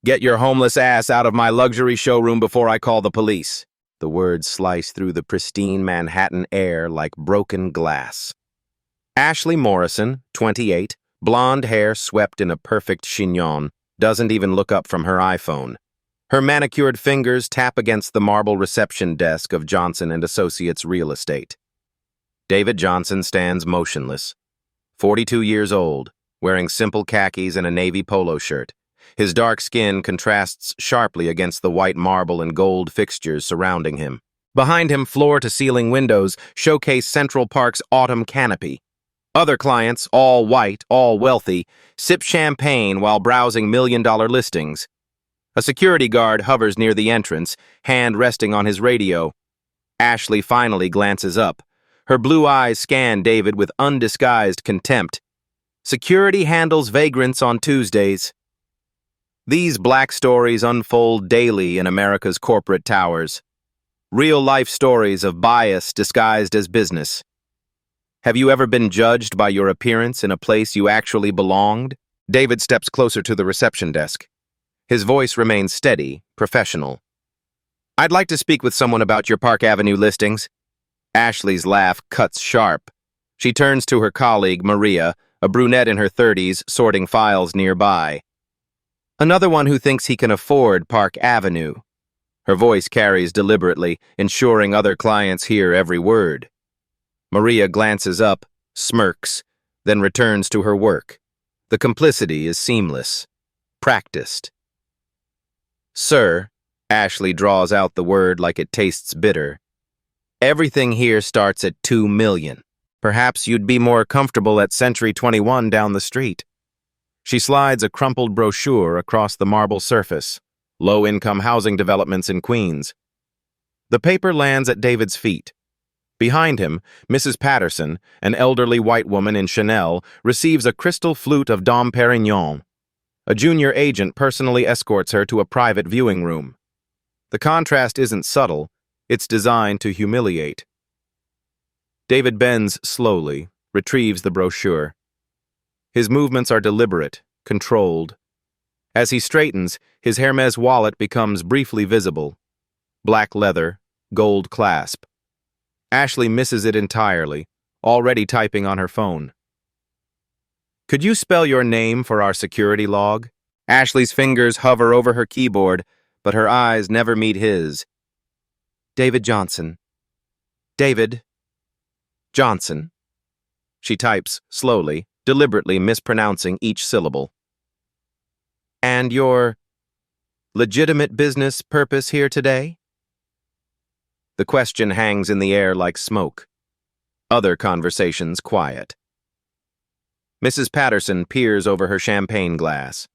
Get your homeless ass out of my luxury showroom before I call the police. The words slice through the pristine Manhattan air like broken glass. Ashley Morrison, 28, blonde hair swept in a perfect chignon, doesn't even look up from her iPhone. Her manicured fingers tap against the marble reception desk of Johnson & Associates Real Estate. David Johnson stands motionless, 42 years old, wearing simple khakis and a navy polo shirt. His dark skin contrasts sharply against the white marble and gold fixtures surrounding him. Behind him, floor-to-ceiling windows showcase Central Park's autumn canopy. Other clients, all white, all wealthy, sip champagne while browsing million-dollar listings. A security guard hovers near the entrance, hand resting on his radio. Ashley finally glances up. Her blue eyes scan David with undisguised contempt. Security handles vagrants on Tuesdays. These black stories unfold daily in America's corporate towers. Real-life stories of bias disguised as business. Have you ever been judged by your appearance in a place you actually belonged? David steps closer to the reception desk. His voice remains steady, professional. I'd like to speak with someone about your Park Avenue listings. Ashley's laugh cuts sharp. She turns to her colleague, Maria, a brunette in her 30s, sorting files nearby. Another one who thinks he can afford Park Avenue. Her voice carries deliberately, ensuring other clients hear every word. Maria glances up, smirks, then returns to her work. The complicity is seamless, practiced. Sir, Ashley draws out the word like it tastes bitter. Everything here starts at $2 million. Perhaps you'd be more comfortable at Century 21 down the street. She slides a crumpled brochure across the marble surface. Low-income housing developments in Queens. The paper lands at David's feet. Behind him, Mrs. Patterson, an elderly white woman in Chanel, receives a crystal flute of Dom Perignon. A junior agent personally escorts her to a private viewing room. The contrast isn't subtle, it's designed to humiliate. David bends slowly, retrieves the brochure. His movements are deliberate, controlled. As he straightens, his Hermes wallet becomes briefly visible. Black leather, gold clasp. Ashley misses it entirely, already typing on her phone. Could you spell your name for our security log? Ashley's fingers hover over her keyboard, but her eyes never meet his. David Johnson. David Johnson. She types slowly, deliberately mispronouncing each syllable. And your legitimate business purpose here today? The question hangs in the air like smoke. Other conversations quiet. Mrs. Patterson peers over her champagne glass.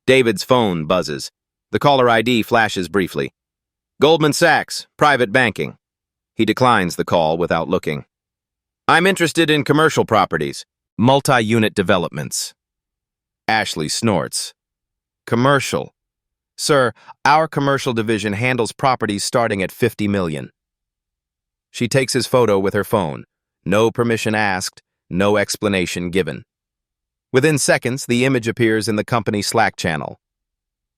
David's phone buzzes. The caller ID flashes briefly. Goldman Sachs, private banking. He declines the call without looking. I'm interested in commercial properties, multi-unit developments. Ashley snorts. Commercial. Sir, our commercial division handles properties starting at $50 million. She takes his photo with her phone. No permission asked, no explanation given. Within seconds, the image appears in the company Slack channel.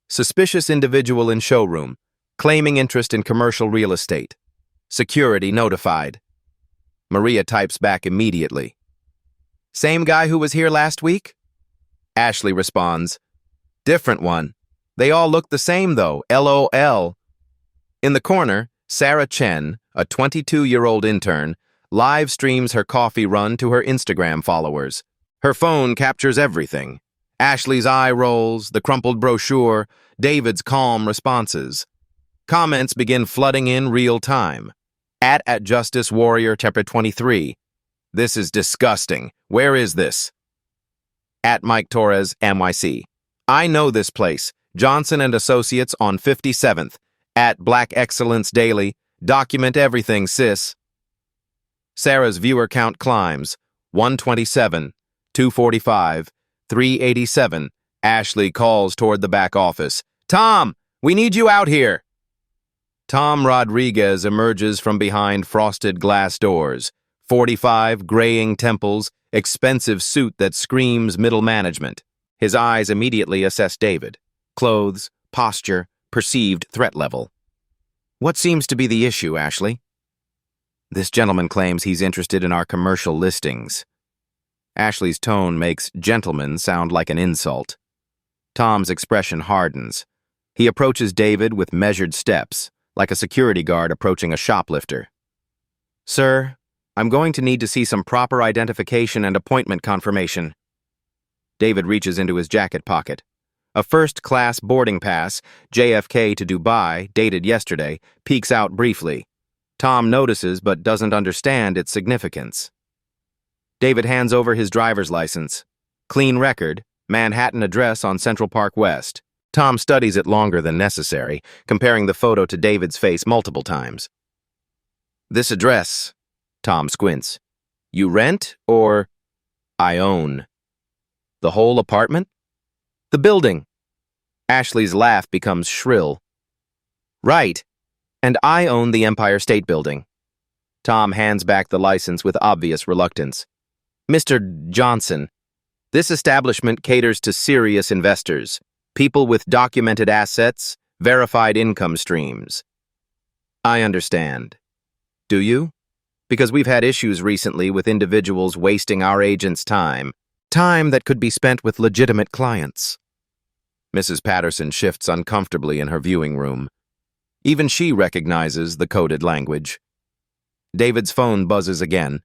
Suspicious individual in showroom, claiming interest in commercial real estate. Security notified. Maria types back immediately. Same guy who was here last week? Ashley responds, different one. They all look the same though, LOL. In the corner, Sarah Chen, a 22-year-old intern, live streams her coffee run to her Instagram followers. Her phone captures everything. Ashley's eye rolls, the crumpled brochure, David's calm responses. Comments begin flooding in real time. At Justice Warrior Temper 23. This is disgusting. Where is this? At Mike Torres, NYC. I know this place. Johnson & Associates on 57th. At Black Excellence Daily. Document everything, sis. Sarah's viewer count climbs. 127, 245, 387. Ashley calls toward the back office. Tom, we need you out here. Tom Rodriguez emerges from behind frosted glass doors. 45, graying temples, expensive suit that screams middle management. His eyes immediately assess David. clothes, posture, perceived threat level. What seems to be the issue, Ashley? This gentleman claims he's interested in our commercial listings. Ashley's tone makes gentleman sound like an insult. Tom's expression hardens. He approaches David with measured steps, like a security guard approaching a shoplifter. Sir, I'm going to need to see some proper identification and appointment confirmation. David reaches into his jacket pocket. A first-class boarding pass, JFK to Dubai, dated yesterday, peeks out briefly. Tom notices but doesn't understand its significance. David hands over his driver's license. Clean record, Manhattan address on Central Park West. Tom studies it longer than necessary, comparing the photo to David's face multiple times. This address, Tom squints. You rent or I own? The whole apartment? The building. Ashley's laugh becomes shrill. Right, and I own the Empire State Building. Tom hands back the license with obvious reluctance. Mr. Johnson, this establishment caters to serious investors, people with documented assets, verified income streams. I understand. Do you? Because we've had issues recently with individuals wasting our agents' time that could be spent with legitimate clients. Mrs. Patterson shifts uncomfortably in her viewing room. Even she recognizes the coded language. David's phone buzzes again.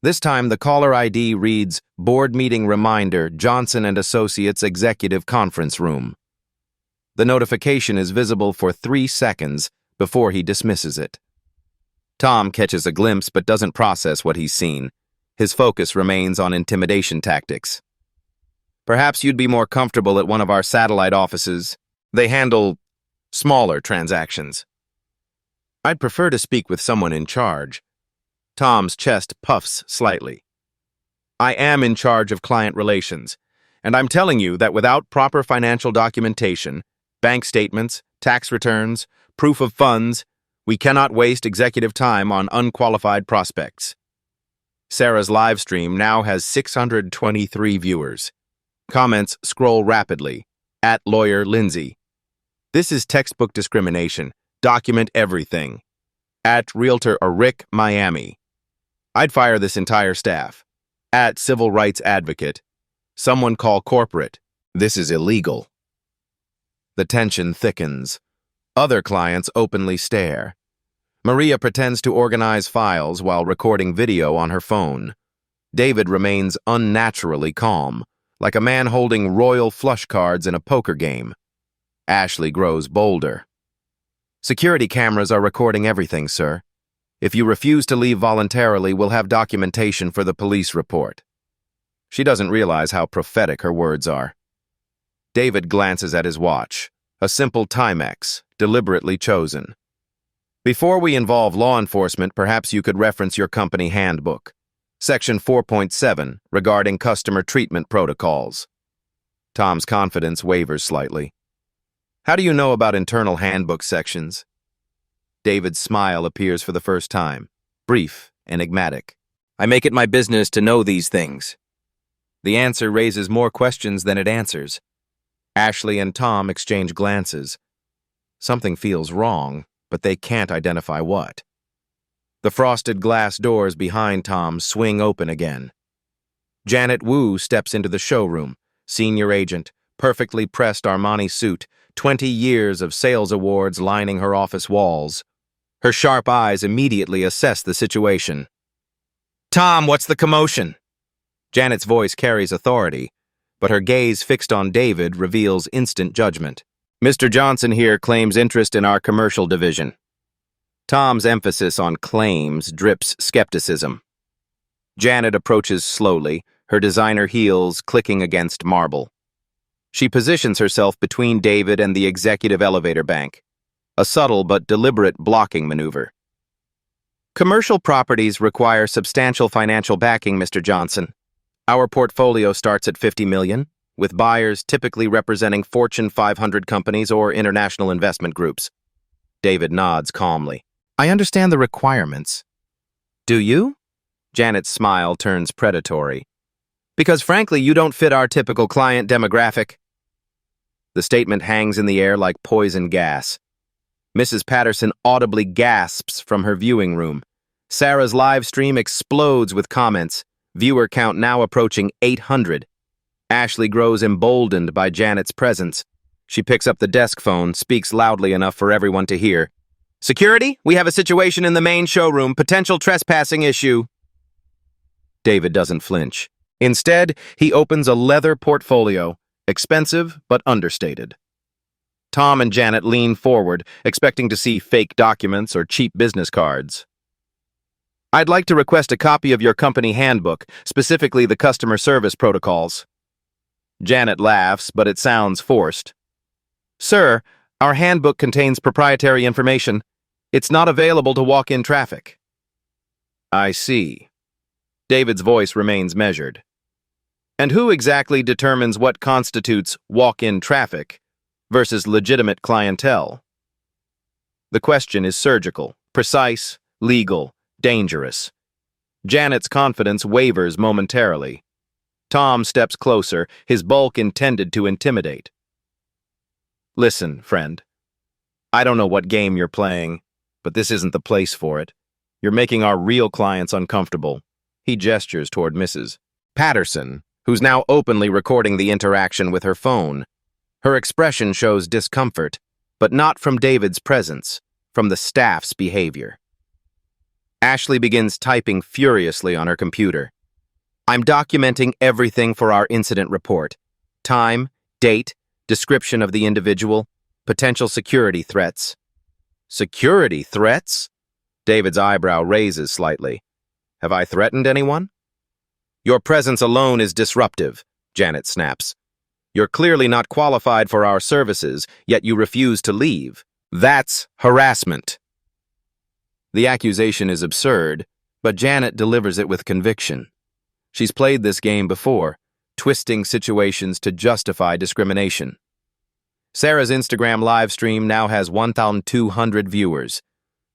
This time, the caller ID reads, Board Meeting Reminder, Johnson & Associates Executive Conference Room. The notification is visible for 3 seconds before he dismisses it. Tom catches a glimpse but doesn't process what he's seen. His focus remains on intimidation tactics. Perhaps you'd be more comfortable at one of our satellite offices. They handle smaller transactions. I'd prefer to speak with someone in charge. Tom's chest puffs slightly. I am in charge of client relations, and I'm telling you that without proper financial documentation, bank statements, tax returns, proof of funds, we cannot waste executive time on unqualified prospects. Sarah's live stream now has 623 viewers. Comments scroll rapidly. @Lawyer Lindsay. This is textbook discrimination. Document everything. @Realtor Rick Miami. I'd fire this entire staff. @Civil Rights Advocate. Someone call corporate. This is illegal. The tension thickens. Other clients openly stare. Maria pretends to organize files while recording video on her phone. David remains unnaturally calm, like a man holding royal flush cards in a poker game. Ashley grows bolder. Security cameras are recording everything, sir. If you refuse to leave voluntarily, we'll have documentation for the police report. She doesn't realize how prophetic her words are. David glances at his watch, a simple Timex, deliberately chosen. Before we involve law enforcement, perhaps you could reference your company handbook. Section 4.7, regarding customer treatment protocols. Tom's confidence wavers slightly. How do you know about internal handbook sections? David's smile appears for the first time, brief, enigmatic. I make it my business to know these things. The answer raises more questions than it answers. Ashley and Tom exchange glances. Something feels wrong, but they can't identify what. The frosted glass doors behind Tom swing open again. Janet Wu steps into the showroom, senior agent, perfectly pressed Armani suit, 20 years of sales awards lining her office walls. Her sharp eyes immediately assess the situation. Tom, what's the commotion? Janet's voice carries authority, but her gaze fixed on David reveals instant judgment. Mr. Johnson here claims interest in our commercial division. Tom's emphasis on claims drips skepticism. Janet approaches slowly, her designer heels clicking against marble. She positions herself between David and the executive elevator bank, a subtle but deliberate blocking maneuver. Commercial properties require substantial financial backing, Mr. Johnson. Our portfolio starts at $50 million, with buyers typically representing Fortune 500 companies or international investment groups. David nods calmly. I understand the requirements. Do you? Janet's smile turns predatory. Because frankly, you don't fit our typical client demographic. The statement hangs in the air like poison gas. Mrs. Patterson audibly gasps from her viewing room. Sarah's live stream explodes with comments, viewer count now approaching 800. Ashley grows emboldened by Janet's presence. She picks up the desk phone, speaks loudly enough for everyone to hear. "Security, we have a situation in the main showroom, potential trespassing issue." David doesn't flinch. Instead, he opens a leather portfolio, expensive but understated. Tom and Janet lean forward, expecting to see fake documents or cheap business cards. "I'd like to request a copy of your company handbook, specifically the customer service protocols." Janet laughs, but it sounds forced. "Sir, our handbook contains proprietary information. It's not available to walk-in traffic." "I see." David's voice remains measured. "And who exactly determines what constitutes walk-in traffic versus legitimate clientele?" The question is surgical, precise, legal, dangerous. Janet's confidence wavers momentarily. Tom steps closer, his bulk intended to intimidate. "Listen, friend. I don't know what game you're playing, but this isn't the place for it. You're making our real clients uncomfortable." He gestures toward Mrs. Patterson, who's now openly recording the interaction with her phone. Her expression shows discomfort, but not from David's presence, from the staff's behavior. Ashley begins typing furiously on her computer. "I'm documenting everything for our incident report. Time, date, description of the individual, potential security threats." "Security threats?" David's eyebrow raises slightly. "Have I threatened anyone?" "Your presence alone is disruptive," Janet snaps. "You're clearly not qualified for our services, yet you refuse to leave. That's harassment." The accusation is absurd, but Janet delivers it with conviction. She's played this game before, twisting situations to justify discrimination. Sarah's Instagram live stream now has 1,200 viewers.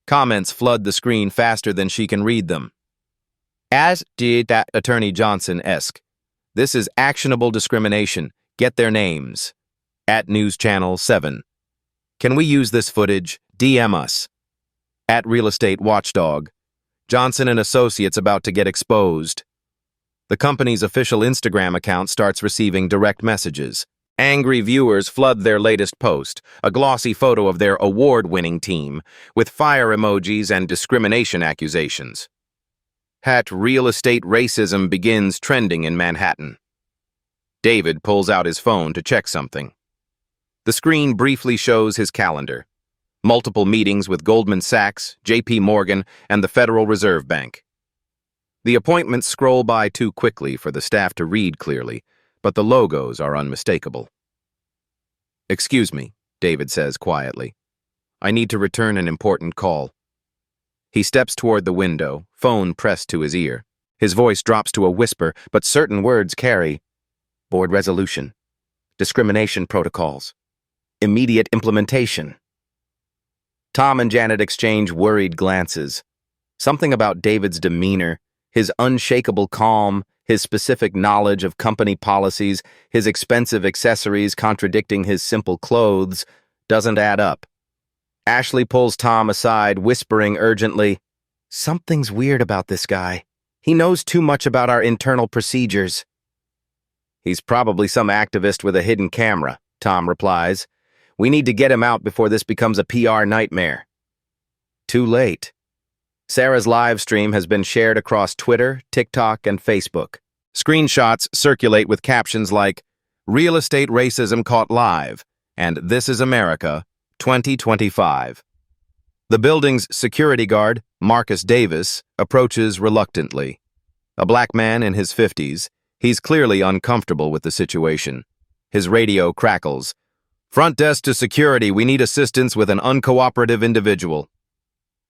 Comments flood the screen faster than she can read them. As did that Attorney Johnson-esque. "This is actionable discrimination. Get their names." At News Channel 7. "Can we use this footage? DM us." At Real Estate Watchdog. "Johnson and Associates about to get exposed." The company's official Instagram account starts receiving direct messages. Angry viewers flood their latest post, a glossy photo of their award-winning team, with fire emojis and discrimination accusations. At Real Estate Racism begins trending in Manhattan. David pulls out his phone to check something. The screen briefly shows his calendar. Multiple meetings with Goldman Sachs, JP Morgan, and the Federal Reserve Bank. The appointments scroll by too quickly for the staff to read clearly, but the logos are unmistakable. "Excuse me," David says quietly. "I need to return an important call." He steps toward the window, phone pressed to his ear. His voice drops to a whisper, but certain words carry. "Board resolution. Discrimination protocols. Immediate implementation." Tom and Janet exchange worried glances. Something about David's demeanor, his unshakable calm, his specific knowledge of company policies, his expensive accessories contradicting his simple clothes, doesn't add up. Ashley pulls Tom aside, whispering urgently, "Something's weird about this guy. He knows too much about our internal procedures." "He's probably some activist with a hidden camera," Tom replies. "We need to get him out before this becomes a PR nightmare." Too late. Sarah's live stream has been shared across Twitter, TikTok, and Facebook. Screenshots circulate with captions like, "Real Estate Racism Caught Live," and "This is America, 2025. The building's security guard, Marcus Davis, approaches reluctantly. A black man in his 50s, he's clearly uncomfortable with the situation. His radio crackles. "Front desk to security, we need assistance with an uncooperative individual."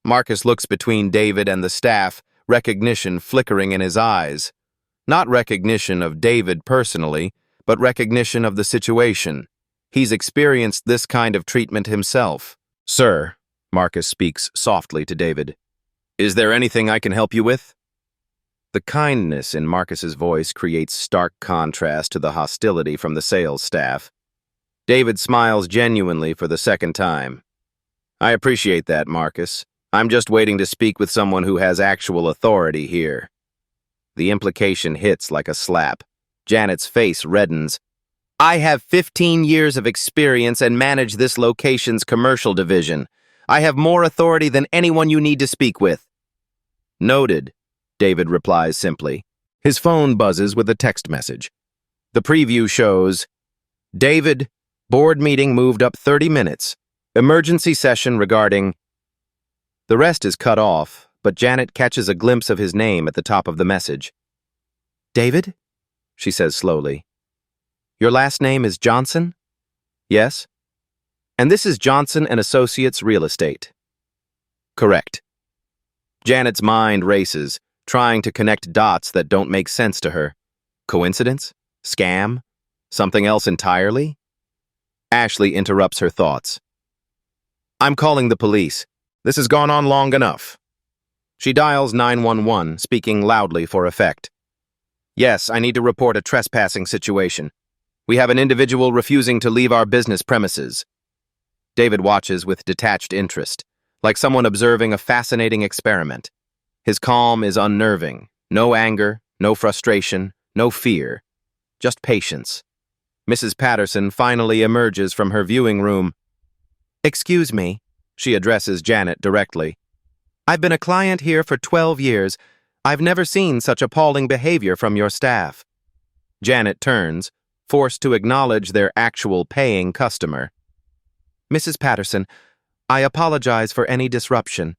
Marcus looks between David and the staff, recognition flickering in his eyes. Not recognition of David personally, but recognition of the situation. He's experienced this kind of treatment himself. "Sir," Marcus speaks softly to David, "is there anything I can help you with?" The kindness in Marcus's voice creates stark contrast to the hostility from the sales staff. David smiles genuinely for the second time. I appreciate that, Marcus. I'm just waiting to speak with someone who has actual authority here. The implication hits like a slap. Janet's face reddens. I have 15 years of experience and manage this location's commercial division. I have more authority than anyone you need to speak with. Noted, David replies simply. His phone buzzes with a text message. The preview shows, David, board meeting moved up 30 minutes. Emergency session regarding... The rest is cut off, but Janet catches a glimpse of his name at the top of the message. David? She says slowly. Your last name is Johnson? Yes. And this is Johnson and Associates Real Estate. Correct. Janet's mind races, trying to connect dots that don't make sense to her. Coincidence? Scam? Something else entirely? Ashley interrupts her thoughts. I'm calling the police. This has gone on long enough. She dials 911, speaking loudly for effect. Yes, I need to report a trespassing situation. We have an individual refusing to leave our business premises. David watches with detached interest, like someone observing a fascinating experiment. His calm is unnerving. No anger, no frustration, no fear. Just patience. Mrs. Patterson finally emerges from her viewing room. Excuse me, she addresses Janet directly. I've been a client here for 12 years. I've never seen such appalling behavior from your staff. Janet turns, forced to acknowledge their actual paying customer. Mrs. Patterson, I apologize for any disruption.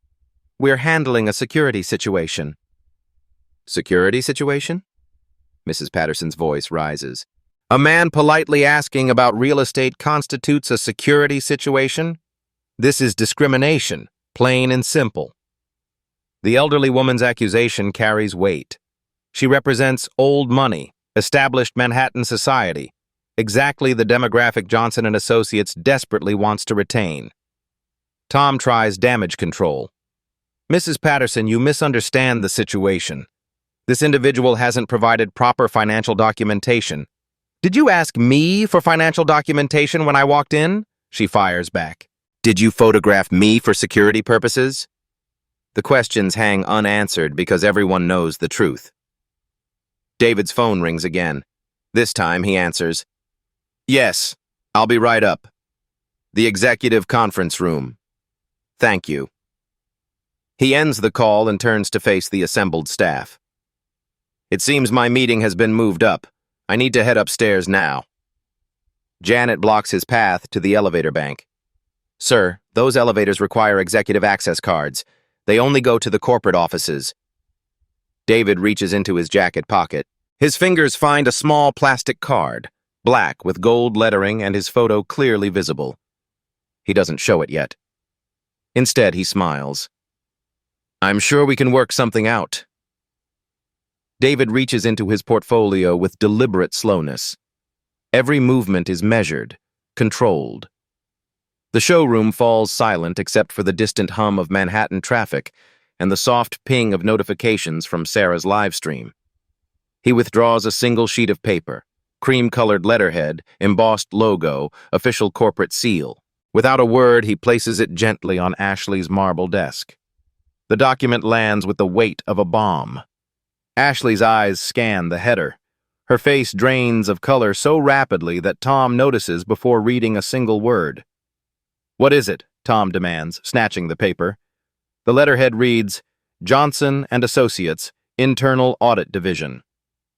We're handling a security situation. Security situation? Mrs. Patterson's voice rises. A man politely asking about real estate constitutes a security situation? This is discrimination, plain and simple. The elderly woman's accusation carries weight. She represents old money, established Manhattan society, exactly the demographic Johnson and Associates desperately wants to retain. Tom tries damage control. Mrs. Patterson, you misunderstand the situation. This individual hasn't provided proper financial documentation. Did you ask me for financial documentation when I walked in? She fires back. Did you photograph me for security purposes? The questions hang unanswered because everyone knows the truth. David's phone rings again. This time he answers, Yes, I'll be right up. The executive conference room. Thank you. He ends the call and turns to face the assembled staff. It seems my meeting has been moved up. I need to head upstairs now. Janet blocks his path to the elevator bank. Sir, those elevators require executive access cards. They only go to the corporate offices. David reaches into his jacket pocket. His fingers find a small plastic card, black with gold lettering and his photo clearly visible. He doesn't show it yet. Instead, he smiles. I'm sure we can work something out. David reaches into his portfolio with deliberate slowness. Every movement is measured, controlled. The showroom falls silent except for the distant hum of Manhattan traffic and the soft ping of notifications from Sarah's live stream. He withdraws a single sheet of paper, cream-colored letterhead, embossed logo, official corporate seal. Without a word, he places it gently on Ashley's marble desk. The document lands with the weight of a bomb. Ashley's eyes scan the header. Her face drains of color so rapidly that Tom notices before reading a single word. What is it? Tom demands, snatching the paper. The letterhead reads, Johnson and Associates, Internal Audit Division.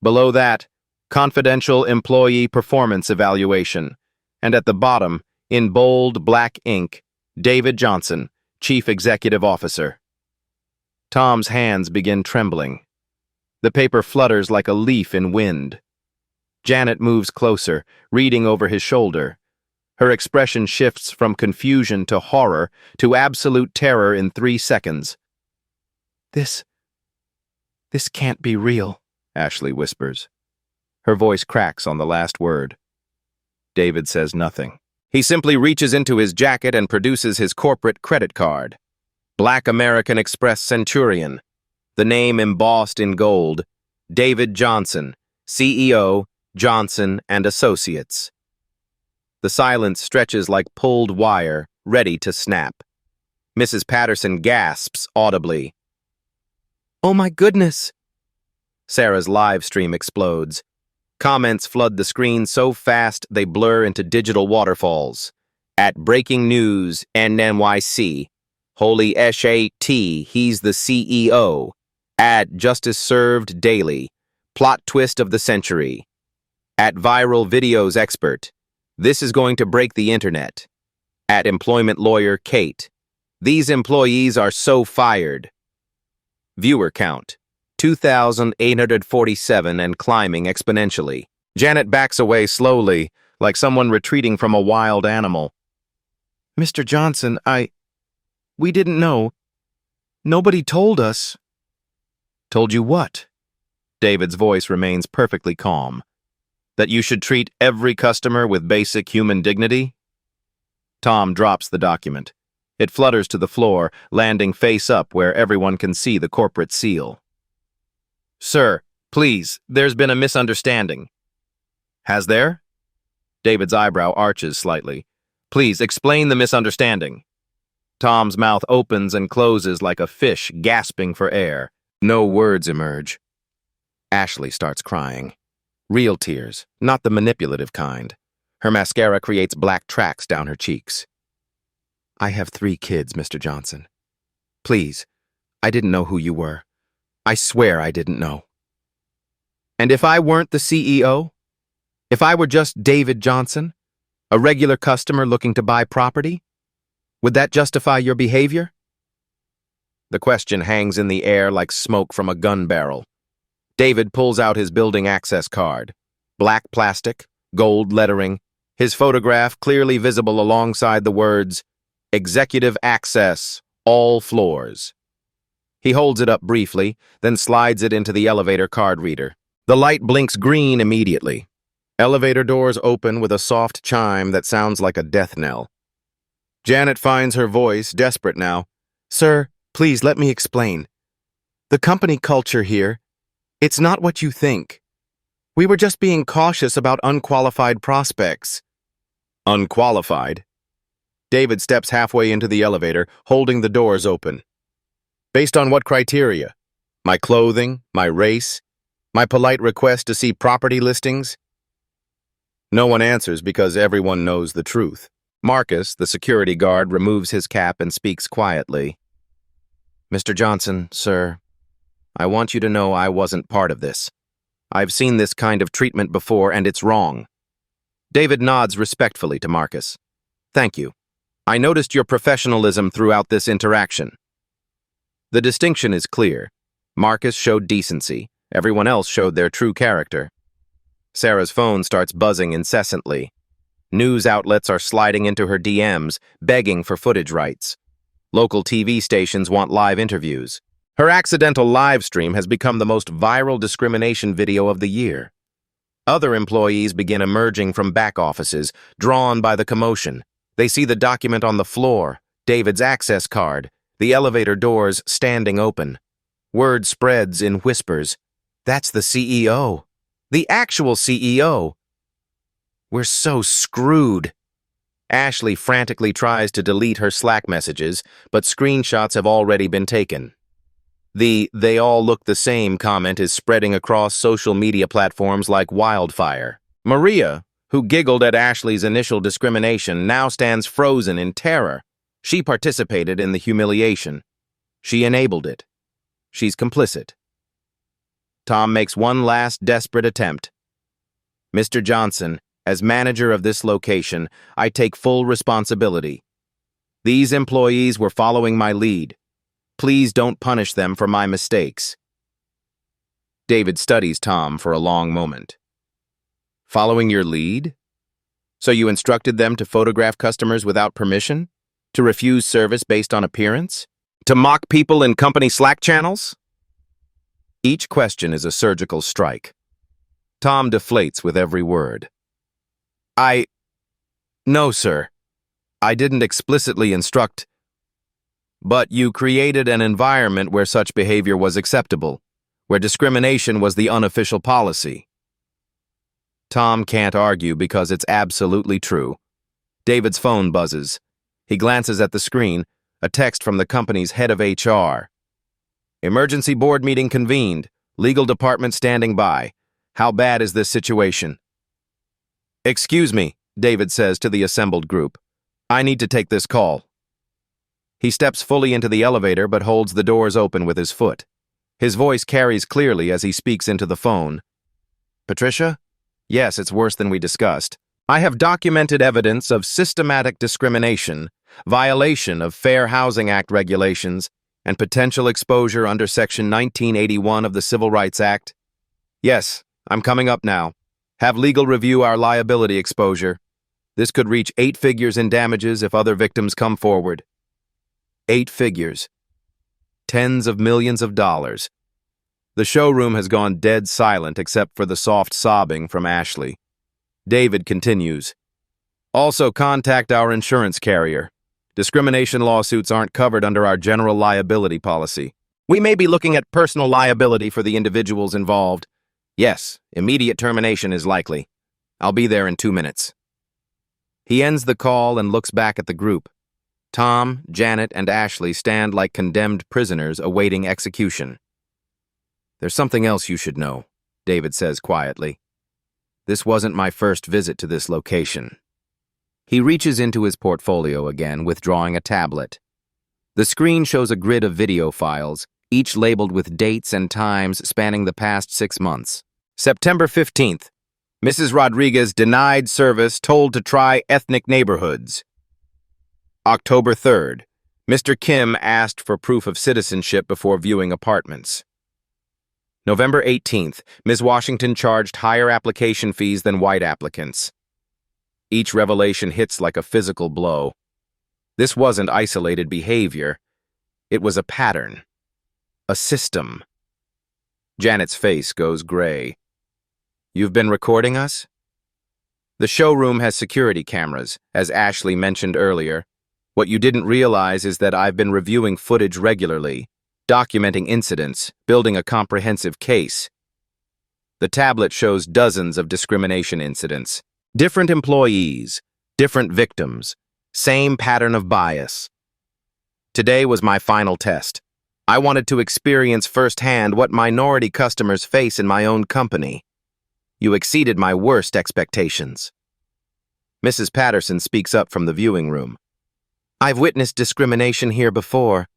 Below that, Confidential Employee Performance Evaluation. And at the bottom, in bold black ink, David Johnson, Chief Executive Officer. Tom's hands begin trembling. The paper flutters like a leaf in wind. Janet moves closer, reading over his shoulder. Her expression shifts from confusion to horror to absolute terror in 3 seconds. This can't be real, Ashley whispers. Her voice cracks on the last word. David says nothing. He simply reaches into his jacket and produces his corporate credit card. Black American Express Centurion. The name embossed in gold. David Johnson, CEO, Johnson and Associates. The silence stretches like pulled wire, ready to snap. Mrs. Patterson gasps audibly. "Oh my goodness!" Sarah's live stream explodes. Comments flood the screen so fast they blur into digital waterfalls. At Breaking News NNYC, Holy SHT, he's the CEO. At Justice Served Daily, plot twist of the century. At Viral Videos Expert, this is going to break the internet. At Employment Lawyer Kate, these employees are so fired. Viewer count, 2,847 and climbing exponentially. Janet backs away slowly, like someone retreating from a wild animal. "Mr. Johnson, we didn't know. Nobody told us." "Told you what?" David's voice remains perfectly calm. "That you should treat every customer with basic human dignity?" Tom drops the document. It flutters to the floor, landing face up where everyone can see the corporate seal. "Sir, please, there's been a misunderstanding." "Has there?" David's eyebrow arches slightly. "Please, explain the misunderstanding." Tom's mouth opens and closes like a fish gasping for air. No words emerge. Ashley starts crying. Real tears, not the manipulative kind. Her mascara creates black tracks down her cheeks. "I have 3 kids, Mr. Johnson. Please, I didn't know who you were. I swear I didn't know." "And if I weren't the CEO? If I were just David Johnson, a regular customer looking to buy property? Would that justify your behavior?" The question hangs in the air like smoke from a gun barrel. David pulls out his building access card. Black plastic, gold lettering, his photograph clearly visible alongside the words, "Executive Access, all floors." He holds it up briefly, then slides it into the elevator card reader. The light blinks green immediately. Elevator doors open with a soft chime that sounds like a death knell. Janet finds her voice, desperate now. "Sir, please let me explain. The company culture here, it's not what you think. We were just being cautious about unqualified prospects." "Unqualified?" David steps halfway into the elevator, holding the doors open. "Based on what criteria? My clothing, my race, my polite request to see property listings?" No one answers because everyone knows the truth. Marcus, the security guard, removes his cap and speaks quietly. "Mr. Johnson, sir, I want you to know I wasn't part of this. I've seen this kind of treatment before, and it's wrong." David nods respectfully to Marcus. "Thank you. I noticed your professionalism throughout this interaction." The distinction is clear. Marcus showed decency. Everyone else showed their true character. Sarah's phone starts buzzing incessantly. News outlets are sliding into her DMs, begging for footage rights. Local TV stations want live interviews. Her accidental live stream has become the most viral discrimination video of the year. Other employees begin emerging from back offices, drawn by the commotion. They see the document on the floor, David's access card, the elevator doors standing open. Word spreads in whispers. That's the CEO. The actual CEO. We're so screwed. Ashley frantically tries to delete her Slack messages, but screenshots have already been taken. The "they all look the same" comment is spreading across social media platforms like wildfire. Maria, who giggled at Ashley's initial discrimination, now stands frozen in terror. She participated in the humiliation. She enabled it. She's complicit. Tom makes one last desperate attempt. "Mr. Johnson, as manager of this location, I take full responsibility. These employees were following my lead. Please don't punish them for my mistakes." David studies Tom for a long moment. "Following your lead? So you instructed them to photograph customers without permission? To refuse service based on appearance? To mock people in company Slack channels?" Each question is a surgical strike. Tom deflates with every word. No, sir. I didn't explicitly instruct. But you created an environment where such behavior was acceptable, where discrimination was the unofficial policy." Tom can't argue because it's absolutely true. David's phone buzzes. He glances at the screen, a text from the company's head of HR. Emergency board meeting convened. Legal department standing by. How bad is this situation? Excuse me, David says to the assembled group. I need to take this call. He steps fully into the elevator but holds the doors open with his foot. His voice carries clearly as he speaks into the phone. Patricia? Yes, it's worse than we discussed. I have documented evidence of systematic discrimination, violation of Fair Housing Act regulations, and potential exposure under Section 1981 of the Civil Rights Act. Yes, I'm coming up now. Have legal review our liability exposure. This could reach 8 figures in damages if other victims come forward. 8 figures. Tens of millions of dollars. The showroom has gone dead silent except for the soft sobbing from Ashley. David continues. Also contact our insurance carrier. Discrimination lawsuits aren't covered under our general liability policy. We may be looking at personal liability for the individuals involved. Yes, immediate termination is likely. I'll be there in 2 minutes. He ends the call and looks back at the group. Tom, Janet, and Ashley stand like condemned prisoners awaiting execution. There's something else you should know, David says quietly. This wasn't my first visit to this location. He reaches into his portfolio again, withdrawing a tablet. The screen shows a grid of video files, each labeled with dates and times spanning the past 6 months. September 15th. Mrs. Rodriguez denied service, told to try ethnic neighborhoods. October 3rd. Mr. Kim asked for proof of citizenship before viewing apartments. November 18th. Ms. Washington charged higher application fees than white applicants. Each revelation hits like a physical blow. This wasn't isolated behavior. It was a pattern. A system. Janet's face goes gray. You've been recording us? The showroom has security cameras, as Ashley mentioned earlier. What you didn't realize is that I've been reviewing footage regularly, documenting incidents, building a comprehensive case. The tablet shows dozens of discrimination incidents. Different employees, different victims, same pattern of bias. Today was my final test. I wanted to experience firsthand what minority customers face in my own company. You exceeded my worst expectations. Mrs. Patterson speaks up from the viewing room. I've witnessed discrimination here before.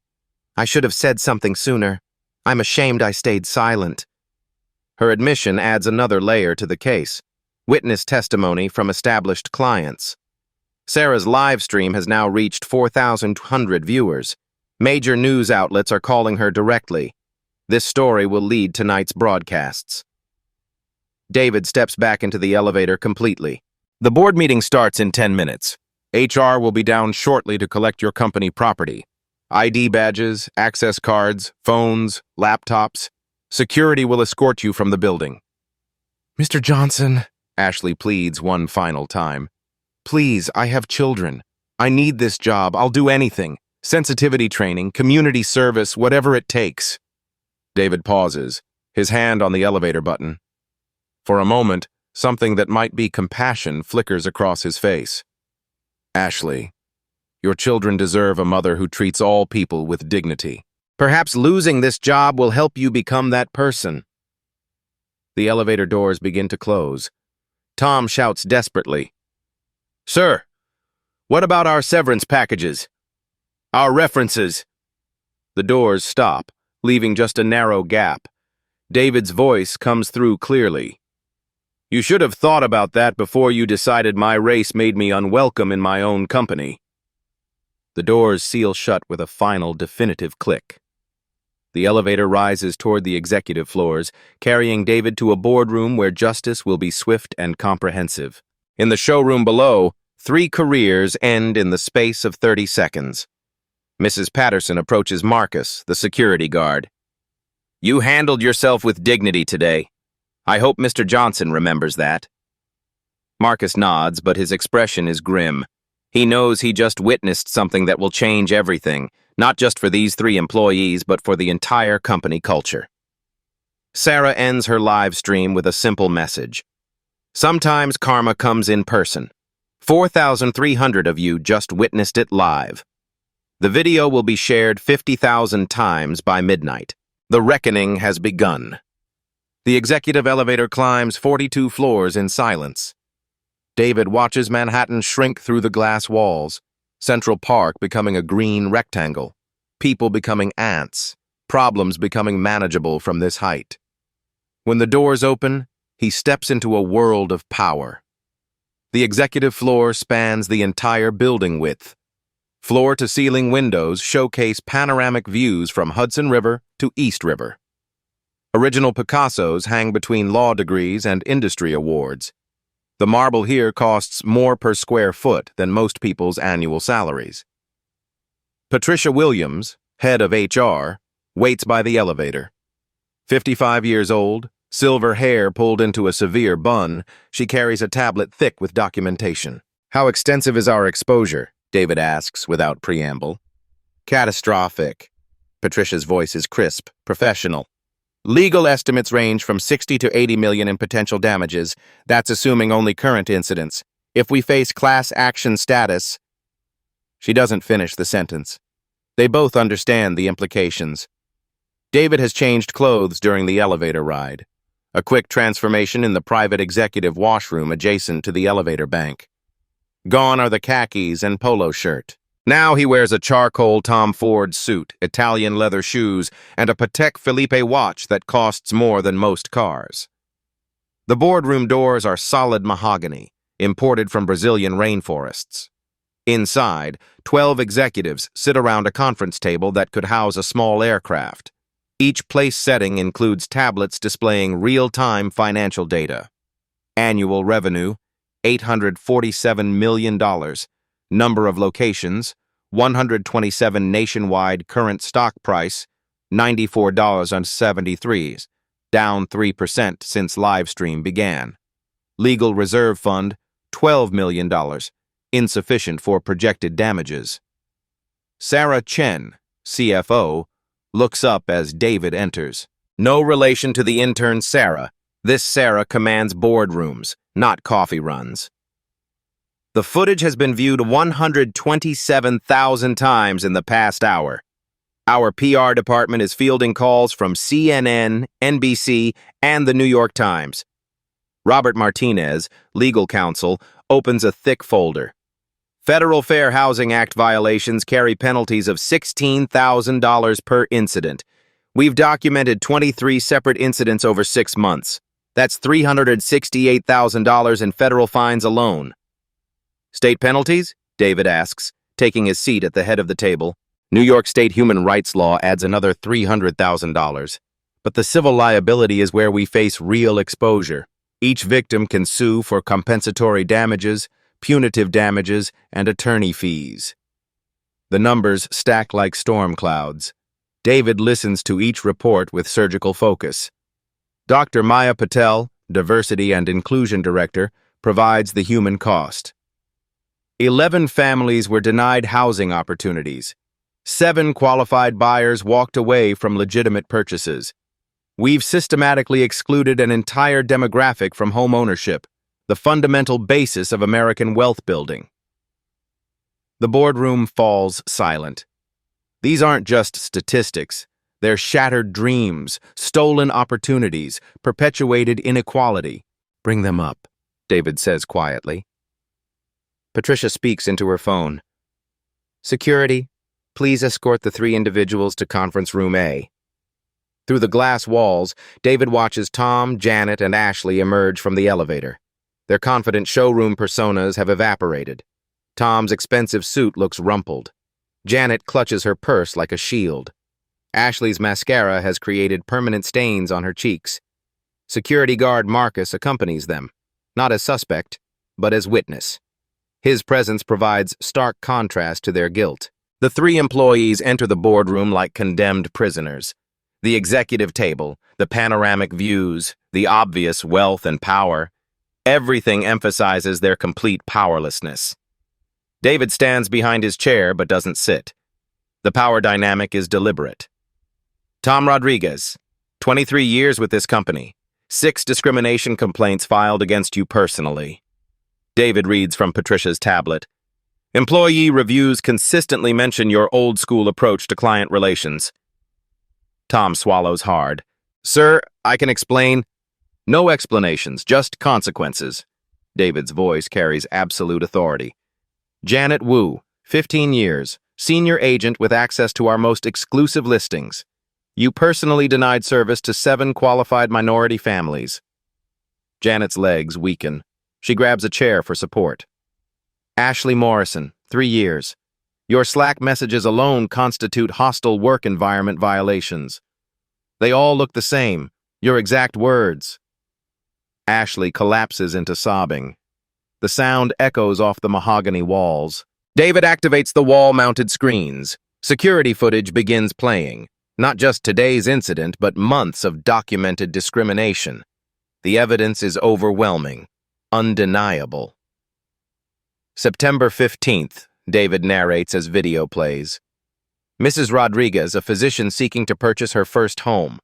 I should have said something sooner. I'm ashamed I stayed silent. Her admission adds another layer to the case. Witness testimony from established clients. Sarah's live stream has now reached 4,200 viewers. Major news outlets are calling her directly. This story will lead tonight's broadcasts. David steps back into the elevator completely. The board meeting starts in 10 minutes. HR will be down shortly to collect your company property. ID badges, access cards, phones, laptops. Security will escort you from the building. Mr. Johnson, Ashley pleads one final time. Please, I have children. I need this job. I'll do anything. Sensitivity training, community service, whatever it takes. David pauses, his hand on the elevator button. For a moment, something that might be compassion flickers across his face. Ashley, your children deserve a mother who treats all people with dignity. Perhaps losing this job will help you become that person. The elevator doors begin to close. Tom shouts desperately. Sir, what about our severance packages? Our references? The doors stop, leaving just a narrow gap. David's voice comes through clearly. You should have thought about that before you decided my race made me unwelcome in my own company. The doors seal shut with a final, definitive click. The elevator rises toward the executive floors, carrying David to a boardroom where justice will be swift and comprehensive. In the showroom below, 3 careers end in the space of 30 seconds. Mrs. Patterson approaches Marcus, the security guard. You handled yourself with dignity today. I hope Mr. Johnson remembers that. Marcus nods, but his expression is grim. He knows he just witnessed something that will change everything, not just for these 3 employees, but for the entire company culture. Sarah ends her live stream with a simple message. Sometimes karma comes in person. 4,300 of you just witnessed it live. The video will be shared 50,000 times by midnight. The reckoning has begun. The executive elevator climbs 42 floors in silence. David watches Manhattan shrink through the glass walls, Central Park becoming a green rectangle, people becoming ants, problems becoming manageable from this height. When the doors open, he steps into a world of power. The executive floor spans the entire building width. Floor-to-ceiling windows showcase panoramic views from Hudson River to East River. Original Picassos hang between law degrees and industry awards. The marble here costs more per square foot than most people's annual salaries. Patricia Williams, head of HR, waits by the elevator. 55 years old, silver hair pulled into a severe bun, she carries a tablet thick with documentation. "How extensive is our exposure?" David asks without preamble. "Catastrophic." Patricia's voice is crisp, professional. "Legal estimates range from 60 to 80 million in potential damages. That's assuming only current incidents. If we face class action status..." She doesn't finish the sentence. They both understand the implications. David has changed clothes during the elevator ride. A quick transformation in the private executive washroom adjacent to the elevator bank. Gone are the khakis and polo shirt. Now he wears a charcoal Tom Ford suit, Italian leather shoes, and a Patek Philippe watch that costs more than most cars. The boardroom doors are solid mahogany, imported from Brazilian rainforests. Inside, 12 executives sit around a conference table that could house a small aircraft. Each place setting includes tablets displaying real-time financial data. Annual revenue, $847 million. Number of locations, 127 nationwide. Current stock price, $94.73, down 3% since livestream began. Legal reserve fund, $12 million, insufficient for projected damages. Sarah Chen, CFO, looks up as David enters. No relation to the intern Sarah. This Sarah commands boardrooms, not coffee runs. The footage has been viewed 127,000 times in the past hour. Our PR department is fielding calls from CNN, NBC, and the New York Times. Robert Martinez, legal counsel, opens a thick folder. Federal Fair Housing Act violations carry penalties of $16,000 per incident. We've documented 23 separate incidents over 6 months. That's $368,000 in federal fines alone. State penalties? David asks, taking his seat at the head of the table. New York State human rights law adds another $300,000. But the civil liability is where we face real exposure. Each victim can sue for compensatory damages, punitive damages, and attorney fees. The numbers stack like storm clouds. David listens to each report with surgical focus. Dr. Maya Patel, Diversity and Inclusion Director, provides the human cost. 11 families were denied housing opportunities. 7 qualified buyers walked away from legitimate purchases. We've systematically excluded an entire demographic from home ownership, the fundamental basis of American wealth building. The boardroom falls silent. These aren't just statistics. They're shattered dreams, stolen opportunities, perpetuated inequality. "Bring them up," David says quietly. Patricia speaks into her phone. "Security, please escort the 3 individuals to conference room A." Through the glass walls, David watches Tom, Janet, and Ashley emerge from the elevator. Their confident showroom personas have evaporated. Tom's expensive suit looks rumpled. Janet clutches her purse like a shield. Ashley's mascara has created permanent stains on her cheeks. Security guard Marcus accompanies them, not as suspect, but as witness. His presence provides stark contrast to their guilt. The 3 employees enter the boardroom like condemned prisoners. The executive table, the panoramic views, the obvious wealth and power, everything emphasizes their complete powerlessness. David stands behind his chair but doesn't sit. The power dynamic is deliberate. Tom Rodriguez, 23 years with this company, 6 discrimination complaints filed against you personally. David reads from Patricia's tablet. Employee reviews consistently mention your old-school approach to client relations. Tom swallows hard. Sir, I can explain. No explanations, just consequences. David's voice carries absolute authority. Janet Wu, 15 years, senior agent with access to our most exclusive listings. You personally denied service to 7 qualified minority families. Janet's legs weaken. She grabs a chair for support. Ashley Morrison, 3 years. Your Slack messages alone constitute hostile work environment violations. They all look the same, your exact words. Ashley collapses into sobbing. The sound echoes off the mahogany walls. David activates the wall-mounted screens. Security footage begins playing. Not just today's incident, but months of documented discrimination. The evidence is overwhelming, undeniable. September 15th, David narrates as video plays. Mrs. Rodriguez, a physician seeking to purchase her first home.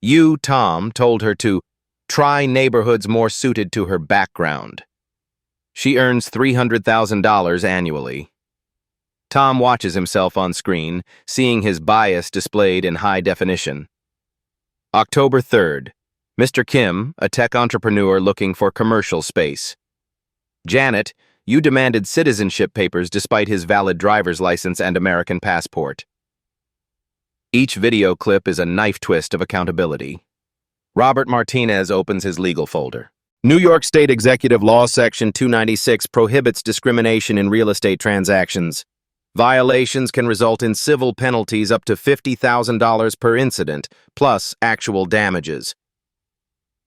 You, Tom, told her to try neighborhoods more suited to her background. She earns $300,000 annually. Tom watches himself on screen, seeing his bias displayed in high definition. October 3rd. Mr. Kim, a tech entrepreneur looking for commercial space. Janet, you demanded citizenship papers despite his valid driver's license and American passport. Each video clip is a knife twist of accountability. Robert Martinez opens his legal folder. New York State Executive Law Section 296 prohibits discrimination in real estate transactions. Violations can result in civil penalties up to $50,000 per incident, plus actual damages.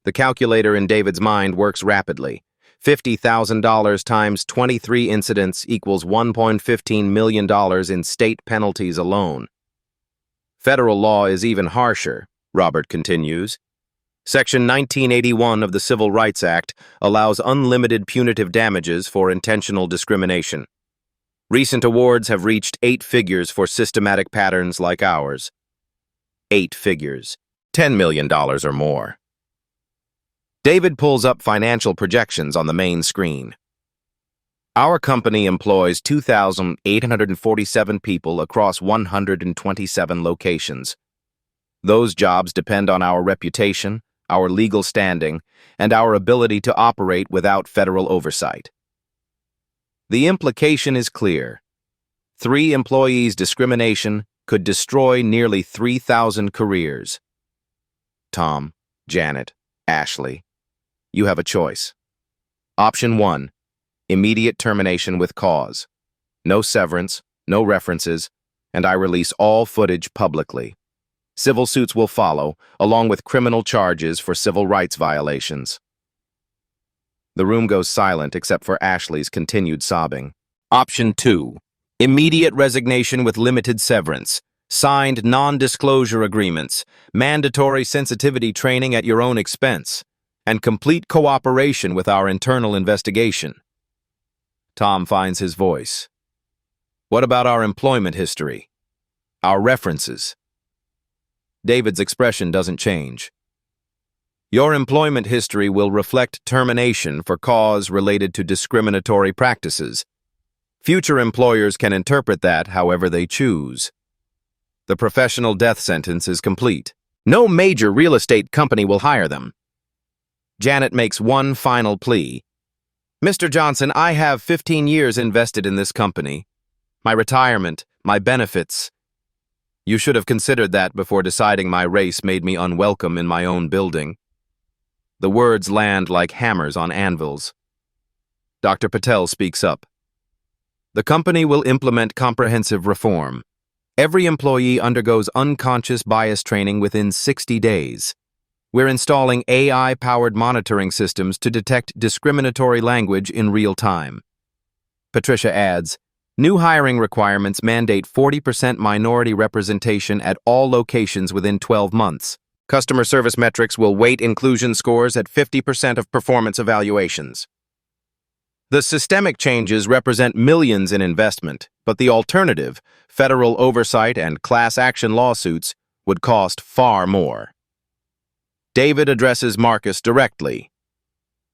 The calculator in David's mind works rapidly. $50,000 times 23 incidents equals $1.15 million in state penalties alone. Federal law is even harsher, Robert continues. Section 1981 of the Civil Rights Act allows unlimited punitive damages for intentional discrimination. Recent awards have reached 8 figures for systematic patterns like ours. 8 figures. $10 million or more. David pulls up financial projections on the main screen. Our company employs 2,847 people across 127 locations. Those jobs depend on our reputation, our legal standing, and our ability to operate without federal oversight. The implication is clear. 3 employees' discrimination could destroy nearly 3,000 careers. Tom, Janet, Ashley, you have a choice. Option 1, immediate termination with cause. No severance, no references, and I release all footage publicly. Civil suits will follow, along with criminal charges for civil rights violations. The room goes silent except for Ashley's continued sobbing. Option 2, immediate resignation with limited severance, signed non-disclosure agreements, mandatory sensitivity training at your own expense, and complete cooperation with our internal investigation. Tom finds his voice. What about our employment history? Our references? David's expression doesn't change. Your employment history will reflect termination for cause related to discriminatory practices. Future employers can interpret that however they choose. The professional death sentence is complete. No major real estate company will hire them. Janet makes one final plea. Mr. Johnson, I have 15 years invested in this company. My retirement, my benefits. You should have considered that before deciding my race made me unwelcome in my own building. The words land like hammers on anvils. Dr. Patel speaks up. The company will implement comprehensive reform. Every employee undergoes unconscious bias training within 60 days. We're installing AI-powered monitoring systems to detect discriminatory language in real time. Patricia adds, new hiring requirements mandate 40% minority representation at all locations within 12 months. Customer service metrics will weight inclusion scores at 50% of performance evaluations. The systemic changes represent millions in investment, but the alternative, federal oversight and class action lawsuits, would cost far more. David addresses Marcus directly.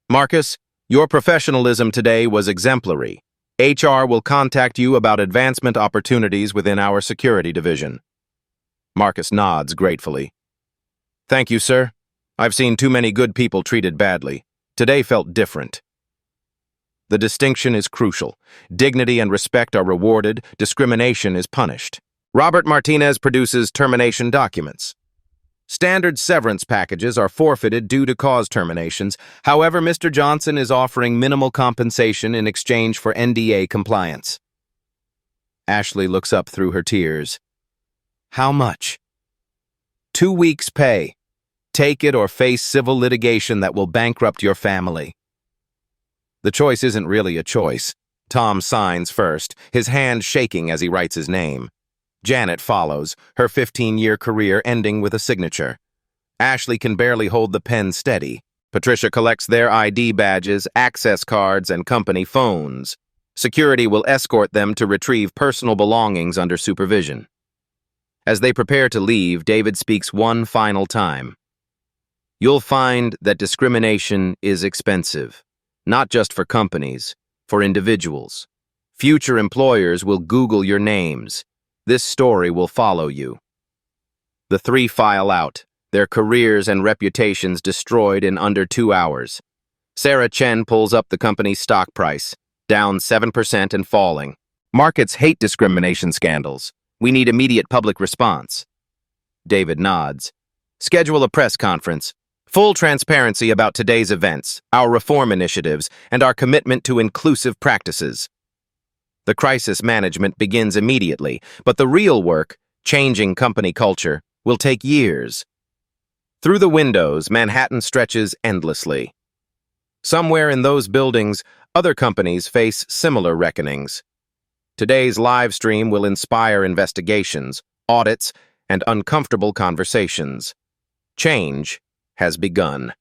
Marcus, Your professionalism today was exemplary. HR will contact you about advancement opportunities within our security division. Marcus nods gratefully. Thank you, sir. I've seen too many good people treated badly. Today felt different. The distinction is crucial. Dignity and respect are rewarded. Discrimination is punished. Robert Martinez produces termination documents. Standard severance packages are forfeited due to cause terminations. However, Mr. Johnson is offering minimal compensation in exchange for NDA compliance. Ashley looks up through her tears. How much? 2 weeks' pay. Take it or face civil litigation that will bankrupt your family. The choice isn't really a choice. Tom signs first, his hand shaking as he writes his name. Janet follows, her 15-year career ending with a signature. Ashley can barely hold the pen steady. Patricia collects their ID badges, access cards, and company phones. Security will escort them to retrieve personal belongings under supervision. As they prepare to leave, David speaks one final time. You'll find that discrimination is expensive, not just for companies, for individuals. Future employers will Google your names. This story will follow you. The three file out, their careers and reputations destroyed in under 2 hours. Sarah Chen pulls up the company's stock price, down 7% and falling. Markets hate discrimination scandals. We need immediate public response. David nods. Schedule a press conference. Full transparency about today's events, our reform initiatives, and our commitment to inclusive practices. The crisis management begins immediately, but the real work, changing company culture, will take years. Through the windows, Manhattan stretches endlessly. Somewhere in those buildings, other companies face similar reckonings. Today's live stream will inspire investigations, audits, and uncomfortable conversations. Change has begun.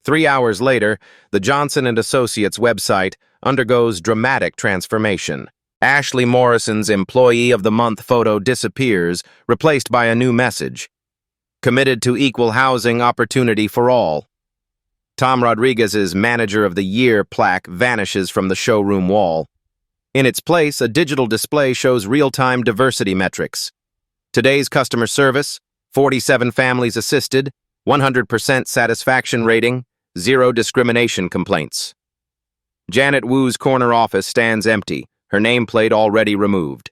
3 hours later, the Johnson & Associates website undergoes dramatic transformation. Ashley Morrison's Employee of the Month photo disappears, replaced by a new message. Committed to equal housing opportunity for all. Tom Rodriguez's Manager of the Year plaque vanishes from the showroom wall. In its place, a digital display shows real-time diversity metrics. Today's customer service, 47 families assisted, 100% satisfaction rating, 0 discrimination complaints. Janet Wu's corner office stands empty, her nameplate already removed.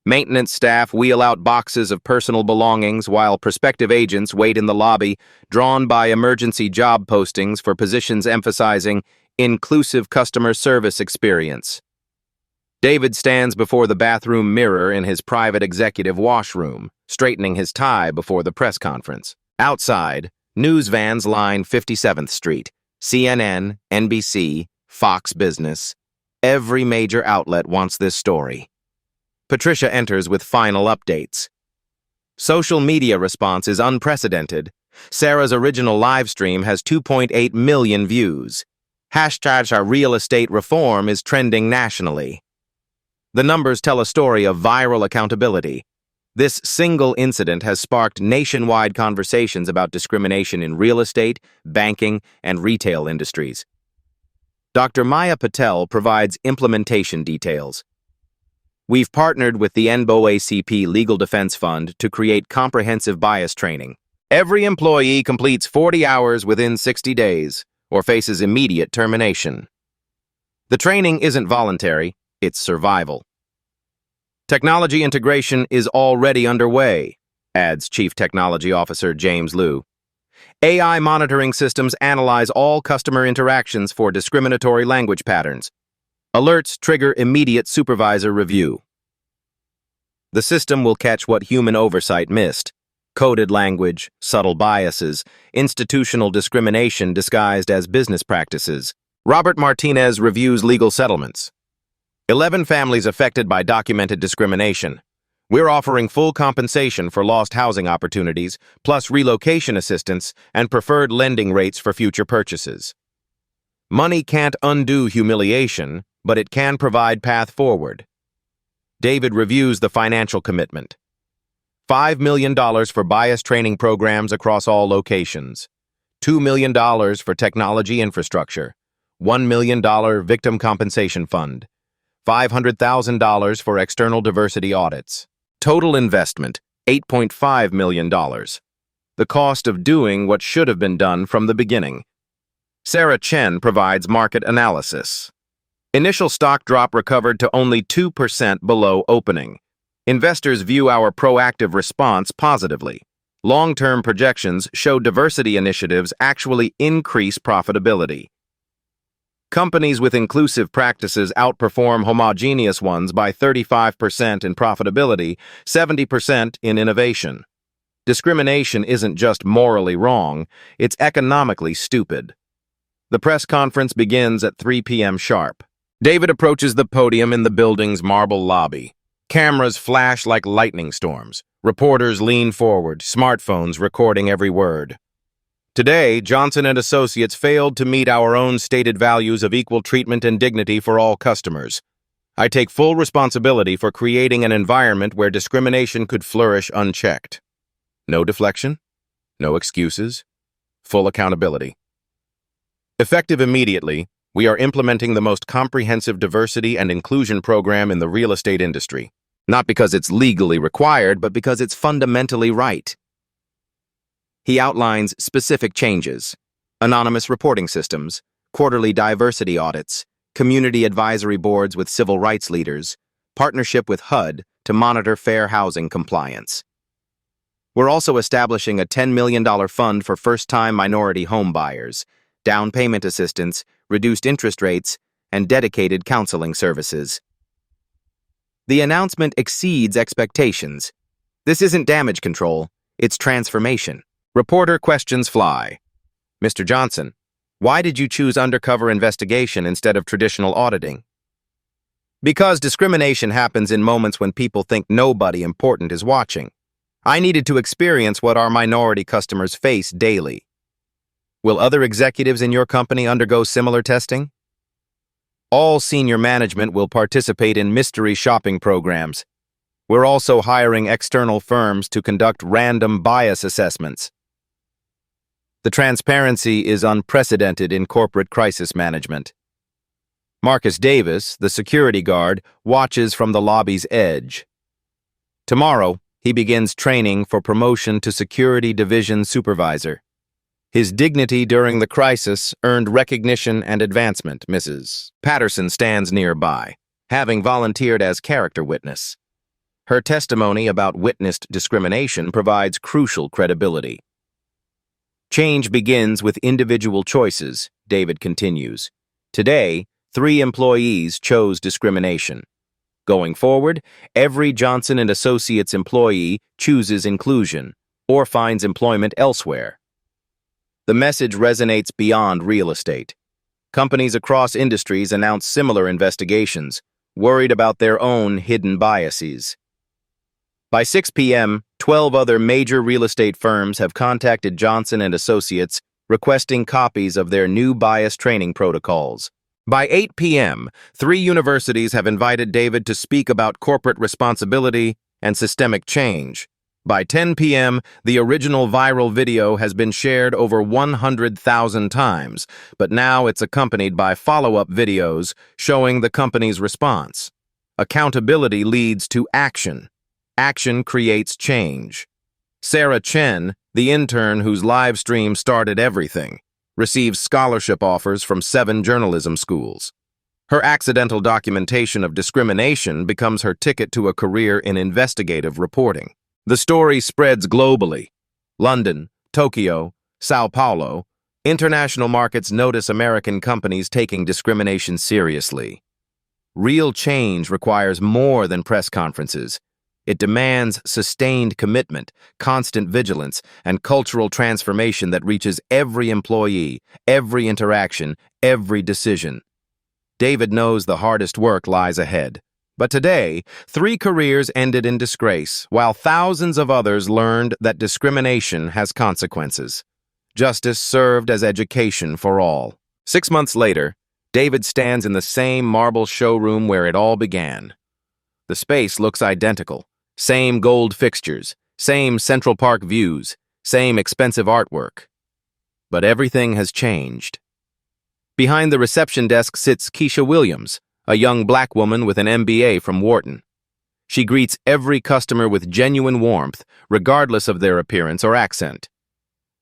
Maintenance staff wheel out boxes of personal belongings while prospective agents wait in the lobby, drawn by emergency job postings for positions emphasizing inclusive customer service experience. David stands before the bathroom mirror in his private executive washroom, straightening his tie before the press conference. Outside, news vans line 57th Street, CNN, NBC, Fox Business. Every major outlet wants this story. Patricia enters with final updates. Social media response is unprecedented. Sarah's original live stream has 2.8 million views. # real estate reform is trending nationally. The numbers tell a story of viral accountability. This single incident has sparked nationwide conversations about discrimination in real estate, banking, and retail industries. Dr. Maya Patel provides implementation details. We've partnered with the NBOACP Legal Defense Fund to create comprehensive bias training. Every employee completes 40 hours within 60 days or faces immediate termination. The training isn't voluntary, it's survival. Technology integration is already underway, adds Chief Technology Officer James Liu. AI monitoring systems analyze all customer interactions for discriminatory language patterns. Alerts trigger immediate supervisor review. The system will catch what human oversight missed: coded language, subtle biases, institutional discrimination disguised as business practices. Robert Martinez reviews legal settlements. 11 families affected by documented discrimination. We're offering full compensation for lost housing opportunities, plus relocation assistance and preferred lending rates for future purchases. Money can't undo humiliation, but it can provide path forward. David reviews the financial commitment. $5 million for bias training programs across all locations. $2 million for technology infrastructure. $1 million victim compensation fund, $500,000 for external diversity audits. Total investment, $8.5 million. The cost of doing what should have been done from the beginning. Sarah Chen provides market analysis. Initial stock drop recovered to only 2% below opening. Investors view our proactive response positively. Long-term projections show diversity initiatives actually increase profitability. Companies with inclusive practices outperform homogeneous ones by 35% in profitability, 70% in innovation. Discrimination isn't just morally wrong, it's economically stupid. The press conference begins at 3 p.m. sharp. David approaches the podium in the building's marble lobby. Cameras flash like lightning storms. Reporters lean forward, smartphones recording every word. Today, Johnson & Associates failed to meet our own stated values of equal treatment and dignity for all customers. I take full responsibility for creating an environment where discrimination could flourish unchecked. No deflection, no excuses, full accountability. Effective immediately, we are implementing the most comprehensive diversity and inclusion program in the real estate industry. Not because it's legally required, but because it's fundamentally right. He outlines specific changes: anonymous reporting systems, quarterly diversity audits, community advisory boards with civil rights leaders, partnership with HUD to monitor fair housing compliance. We're also establishing a $10 million fund for first-time minority home buyers, down payment assistance, reduced interest rates, and dedicated counseling services. The announcement exceeds expectations. This isn't damage control, it's transformation. Reporter questions fly. Mr. Johnson, why did you choose undercover investigation instead of traditional auditing? Because discrimination happens in moments when people think nobody important is watching. I needed to experience what our minority customers face daily. Will other executives in your company undergo similar testing? All senior management will participate in mystery shopping programs. We're also hiring external firms to conduct random bias assessments. The transparency is unprecedented in corporate crisis management. Marcus Davis, the security guard, watches from the lobby's edge. Tomorrow, he begins training for promotion to Security Division Supervisor. His dignity during the crisis earned recognition and advancement. Mrs. Patterson stands nearby, having volunteered as character witness. Her testimony about witnessed discrimination provides crucial credibility. Change begins with individual choices, David continues. Today, 3 employees chose discrimination. Going forward, every Johnson & Associates employee chooses inclusion or finds employment elsewhere. The message resonates beyond real estate. Companies across industries announce similar investigations, worried about their own hidden biases. By 6 p.m., 12 other major real estate firms have contacted Johnson & Associates requesting copies of their new bias training protocols. By 8 p.m., 3 universities have invited David to speak about corporate responsibility and systemic change. By 10 p.m., the original viral video has been shared over 100,000 times, but now it's accompanied by follow-up videos showing the company's response. Accountability leads to action. Action creates change. Sarah Chen, the intern whose live stream started everything, receives scholarship offers from 7 journalism schools. Her accidental documentation of discrimination becomes her ticket to a career in investigative reporting. The story spreads globally. London, Tokyo, Sao Paulo, international markets notice American companies taking discrimination seriously. Real change requires more than press conferences. It demands sustained commitment, constant vigilance, and cultural transformation that reaches every employee, every interaction, every decision. David knows the hardest work lies ahead. But today, 3 careers ended in disgrace, while thousands of others learned that discrimination has consequences. Justice served as education for all. 6 months later, David stands in the same marble showroom where it all began. The space looks identical. Same gold fixtures, same Central Park views, same expensive artwork. But everything has changed. Behind the reception desk sits Keisha Williams, a young black woman with an MBA from Wharton. She greets every customer with genuine warmth, regardless of their appearance or accent.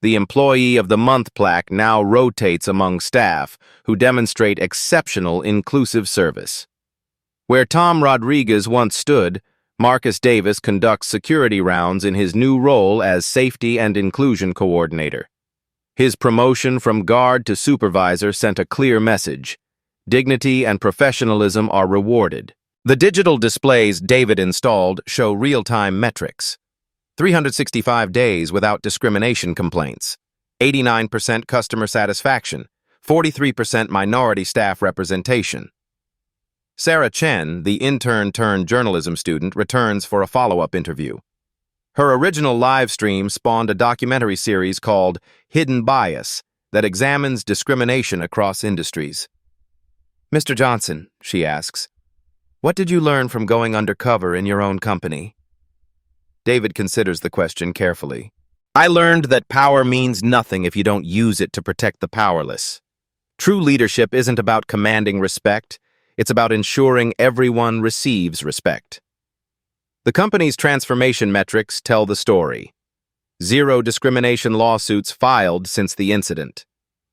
The Employee of the Month plaque now rotates among staff who demonstrate exceptional inclusive service. Where Tom Rodriguez once stood, Marcus Davis conducts security rounds in his new role as Safety and Inclusion Coordinator. His promotion from guard to supervisor sent a clear message. Dignity and professionalism are rewarded. The digital displays David installed show real-time metrics. 365 days without discrimination complaints, 89% customer satisfaction, 43% minority staff representation. Sarah Chen, the intern-turned-journalism student, returns for a follow-up interview. Her original live stream spawned a documentary series called Hidden Bias that examines discrimination across industries. "Mr. Johnson," she asks, "what did you learn from going undercover in your own company?" David considers the question carefully. "I learned that power means nothing if you don't use it to protect the powerless. True leadership isn't about commanding respect, it's about ensuring everyone receives respect." The company's transformation metrics tell the story. 0 discrimination lawsuits filed since the incident.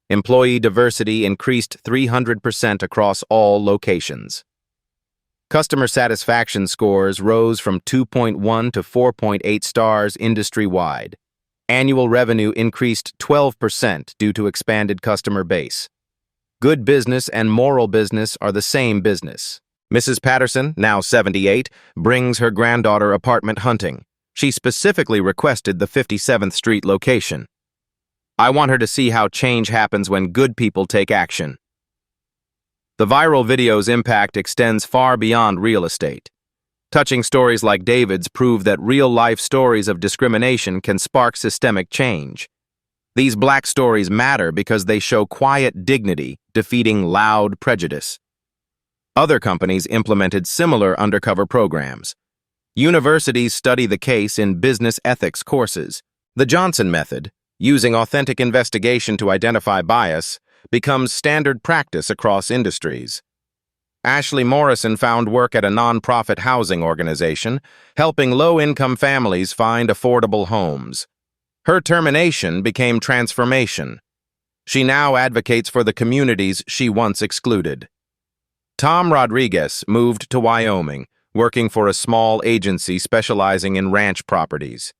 Employee diversity increased 300% across all locations. Customer satisfaction scores rose from 2.1 to 4.8 stars industry-wide. Annual revenue increased 12% due to expanded customer base. Good business and moral business are the same business. Mrs. Patterson, now 78, brings her granddaughter apartment hunting. She specifically requested the 57th Street location. "I want her to see how change happens when good people take action." The viral video's impact extends far beyond real estate. Touching stories like David's prove that real-life stories of discrimination can spark systemic change. These black stories matter because they show quiet dignity defeating loud prejudice. Other companies implemented similar undercover programs. Universities study the case in business ethics courses. The Johnson method, using authentic investigation to identify bias, becomes standard practice across industries. Ashley Morrison found work at a nonprofit housing organization, helping low-income families find affordable homes. Her termination became transformation. She now advocates for the communities she once excluded. Tom Rodriguez moved to Wyoming, working for a small agency specializing in ranch properties.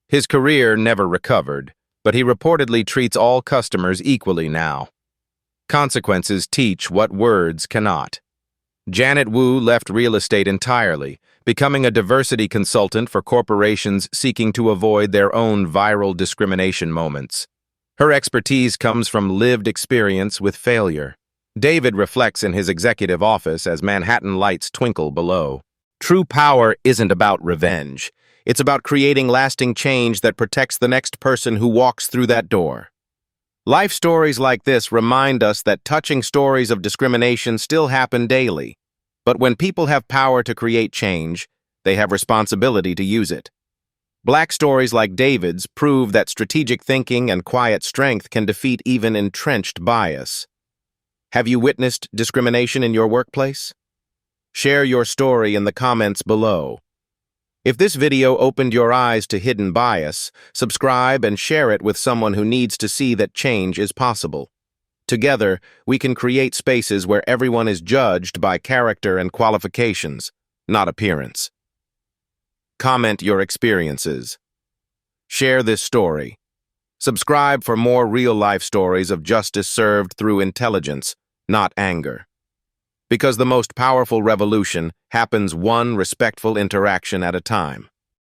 His career never recovered, but he reportedly treats all customers equally now. Consequences teach what words cannot. Janet Wu left real estate entirely, becoming a diversity consultant for corporations seeking to avoid their own viral discrimination moments. Her expertise comes from lived experience with failure. David reflects in his executive office as Manhattan lights twinkle below. True power isn't about revenge. It's about creating lasting change that protects the next person who walks through that door. Life stories like this remind us that touching stories of discrimination still happen daily. But when people have power to create change, they have responsibility to use it. Black stories like David's prove that strategic thinking and quiet strength can defeat even entrenched bias. Have you witnessed discrimination in your workplace? Share your story in the comments below. If this video opened your eyes to hidden bias, subscribe and share it with someone who needs to see that change is possible. Together, we can create spaces where everyone is judged by character and qualifications, not appearance. Comment your experiences. Share this story. Subscribe for more real-life stories of justice served through intelligence, not anger. Because the most powerful revolution happens one respectful interaction at a time.